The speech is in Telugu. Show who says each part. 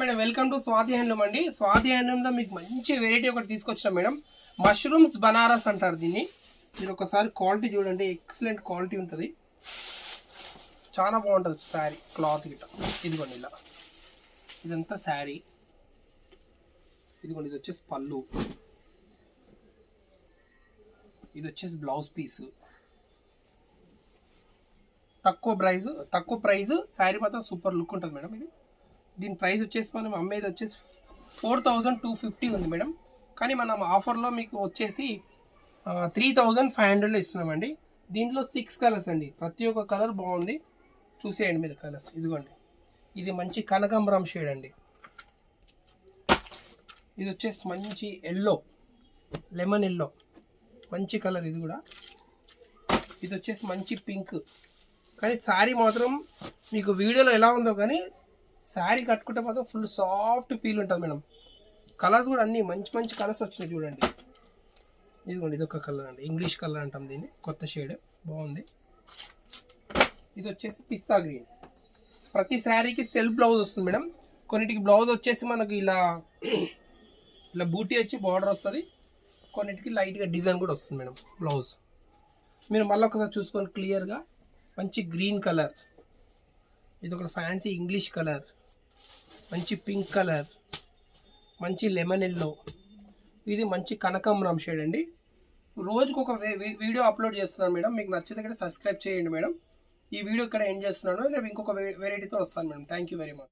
Speaker 1: Madam, welcome to Swathi handloom అండి. స్వాతి హ్యాండ్లూమ్లో మీకు మంచి వెరైటీ ఒకటి తీసుకొచ్చాం మేడం. మష్రూమ్స్ బనారస్ అంటారు దీన్ని. మీరు ఒకసారి క్వాలిటీ చూడండి, ఎక్సలెంట్ క్వాలిటీ ఉంటుంది, చాలా బాగుంటుంది శారీ క్లాత్ గిట్ట. ఇదిగోండి ఇలా, ఇదంతా శారీ. ఇదిగోండి, ఇది వచ్చేసి పళ్ళు, ఇది వచ్చేసి బ్లౌజ్ పీస్. తక్కువ ప్రైస్ శారీ మాత్రం సూపర్ లుక్ ఉంటుంది మేడం. ఇది దీని ప్రైస్ వచ్చేసి మనం అమ్మేది వచ్చేసి 4250 ఉంది మేడం. కానీ మనం ఆఫర్లో మీకు వచ్చేసి 3500లో ఇస్తున్నామండి. దీంట్లో 6 కలర్స్ అండి, ప్రతి ఒక్క కలర్ బాగుంది, చూసేయండి మీరు కలర్స్. ఇదిగోండి, ఇది మంచి కనకాంబరం షేడ్ అండి. ఇది వచ్చేసి మంచి ఎల్లో, లెమన్ ఎల్లో, మంచి కలర్ ఇది కూడా. ఇది వచ్చేసి మంచి పింక్. కానీ శారీ మాత్రం మీకు వీడియోలో ఎలా ఉందో కానీ శారీ కట్టుకుంటే మాత్రం ఫుల్ సాఫ్ట్ ఫీల్ ఉంటుంది మేడం. కలర్స్ కూడా అన్నీ మంచి మంచి కలర్స్ వచ్చినాయి చూడండి. ఇదిగోండి, ఇది ఒక కలర్ అండి, ఇంగ్లీష్ కలర్ అంటాం దీన్ని, కొత్త షేడ్ బాగుంది. ఇది వచ్చేసి పిస్తా గ్రీన్. ప్రతి శారీకి సెల్ఫ్ బ్లౌజ్ వస్తుంది మేడం. కొన్నిటికి బ్లౌజ్ వచ్చేసి మనకి ఇలా బూటీ వచ్చి బార్డర్ వస్తుంది, కొన్నిటికి లైట్గా డిజైన్ కూడా వస్తుంది మేడం బ్లౌజ్. మీరు మళ్ళీ ఒకసారి చూసుకొని క్లియర్గా. మంచి గ్రీన్ కలర్, ఇది ఒక ఫ్యాన్సీ ఇంగ్లీష్ కలర్, మంచి పింక్ కలర్, మంచి లెమన్ ఎల్లో, ఇది మంచి కనకాంబరం షేడ్ అండి. రోజుకు ఒక వీడియో అప్లోడ్ చేస్తున్నాను మేడం. మీకు నచ్చితే ఇక్కడ సబ్స్క్రైబ్ చేయండి మేడం. ఈ వీడియో ఇక్కడ ఎండ్ చేస్తున్నాను. రేపు ఇంకొక వెరైటీతో వస్తాను madam. Thank you very much.